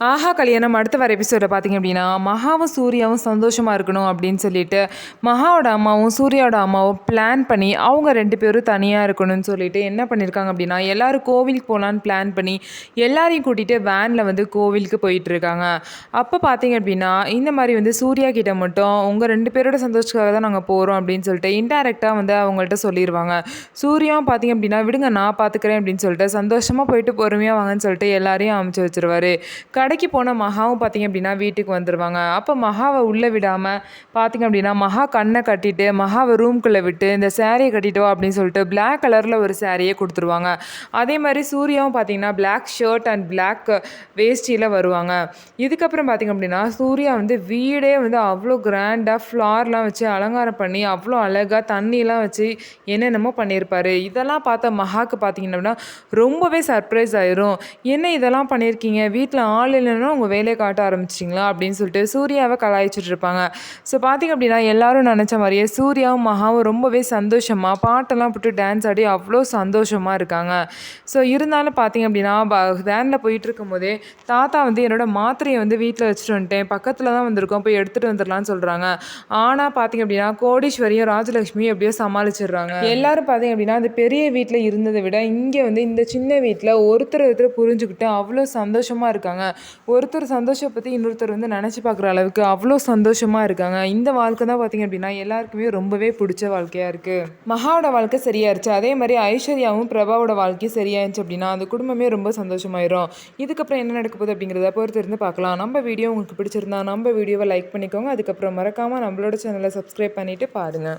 ஆஹா கல்யாணம் அடுத்த வர எபிசோட பார்த்தீங்க அப்படின்னா, மகாவும் சூர்யாவும் சந்தோஷமா இருக்கணும் அப்படின்னு சொல்லிட்டு, மகாவோட அம்மாவும், சூர்யாவோட அம்மாவும் பிளான் பண்ணி, அவங்க 2 பேரும் தனியா இருக்கணும்னு சொல்லிட்டு என்ன பண்ணியிருக்காங்க அப்படின்னா, எல்லாரும் கோவிலுக்கு போலான்னு பிளான் பண்ணி, எல்லாரையும் கூட்டிட்டு வேன்ல வந்து கோவிலுக்கு போயிட்டுருக்காங்க. அப்ப பார்த்தீங்க அப்படின்னா, இந்த மாரி வந்து சூர்யா கிட்ட மட்டும், "உங்க 2 பேரோட சந்தோஷத்துக்காக தான் நாங்க போறோம்" அப்படின்னு சொல்லிட்டு இன்டைரக்ட்டா வந்து அவங்கள்ட்ட சொல்லிருவாங்க. சூர்யாவும் பார்த்தீங்க அப்படின்னா, "விடுங்க நான் பார்த்துக்கிறேன்" அப்படின்னு சொல்லிட்டு, சந்தோஷமா போயிட்டு பொறுமையா வாங்கன்னு சொல்லிட்டு எல்லாரையும் அனுப்பிச்சு வச்சுருவாரு. கடைக்கு போன மகாவும் பார்த்தீங்க அப்படின்னா வீட்டுக்கு வந்துருவாங்க. அப்போ மகாவ உள்ள விடாம பார்த்தீங்க அப்படின்னா, மகா கண்ண கட்டிட்டு, மகாவ ரூம்குள்ள விட்டு, "இந்த சாரிய கட்டிட்டு வா" அப்படின்னு சொல்லிட்டு பிளாக் கலர்ல ஒரு சாரிய குடுத்துருவாங்க. அதே மாரி சூர்யாவும் பார்த்தீங்கன்னா, பிளாக் ஷர்ட் அண்ட் பிளாக் வேஷ்டியில வருவாங்க. இதுக்கப்புறம் பார்த்தீங்க அப்படின்னா, சூர்யா வந்து வீடே வந்து அவ்வளோ கிராண்டா ஃப்ளார்லாம் வச்சு அலங்காரம் பண்ணி, அவ்வளோ அழகா தண்ணிலாம் வச்சு என்னென்னமோ பண்ணியிருப்பாரு. இதெல்லாம் பார்த்த மகாக்கு பார்த்தீங்க அப்படின்னா, ரொம்பவே சர்ப்ரைஸ் ஆயிரும். "என்ன இதெல்லாம் பண்ணியிருக்கீங்க? வீட்ல ஆள் இல்லைன்னா உங்க வேலைய காட்ட ஆரம்பிச்சிட்டிங்களா?" அப்படின்னு சொல்லிட்டு சூர்யாவ கலாய்ச்சிட்டு இருப்பாங்க. ஸோ பார்த்தீங்க அப்படின்னா, எல்லாரும் நெனச்ச மாரியே சூர்யாவும், மகாவும் ரொம்பவே சந்தோஷமா பாட்டெல்லாம் போட்டு டான்ஸ் ஆடி அவ்வளோ சந்தோஷமா இருக்காங்க. ஸோ இருந்தாலும் பார்த்தீங்க அப்படின்னா, வேன்ல போயிட்டுருக்கும்போதே, தாத்தா வந்து என்னோட மாத்திரைய வந்து வீட்ல வச்சுட்டு வந்துட்டேன். பக்கத்துல தான் வந்திருக்கோம். போய் எடுத்துட்டு வந்துரலான்னு சொல்றாங்க. ஆனா பார்த்தீங்க அப்படின்னா, கோடீஸ்வரியும், ராஜலட்சுமியும் எப்படியோ சமாளிச்சிடுறாங்க. எல்லாரும் பார்த்தீங்க அப்படின்னா, அந்த பெரிய வீட்ல இருந்தத விட, இங்க வந்து இந்த சின்ன வீட்ல ஒருத்தர் ஒருத்தர் புரிஞ்சுக்கிட்டு அவ்வளோ சந்தோஷமா இருக்காங்க. ஒருத்தர் சந்தோஷம் பத்தி இன்னொருத்தர் வந்து நெனச்சு பார்க்குற அளவுக்கு அவ்வளோ சந்தோஷமா இருக்காங்க. இந்த வாழ்க்கை தான் பார்த்தீங்க அப்படின்னா, எல்லாருக்குமே ரொம்பவே புடிச்ச வாழ்க்கையா இருக்கு. மகாவோட வாழ்க்கை சரியாயிருச்சு. அதே மாரி ஐஸ்வர்யாவும், பிரபாவோட வாழ்க்கையும் சரியாயிருச்சு அப்படின்னா, அந்த குடும்பமே ரொம்ப சந்தோஷமாயிரும். இதுக்கப்புறம் என்ன நடக்க போகுது அப்படிங்கிறத பொறுத்து இருந்து பார்க்கலாம். நம்ம வீடியோ உங்களுக்கு பிடிச்சிருந்தா, நம்ம வீடியோவ லைக் பண்ணிக்கோங்க. அதுக்கப்புறம் மறக்காம நம்மளோட சேனல சப்ஸ்கிரைப் பண்ணிட்டு பாருங்க.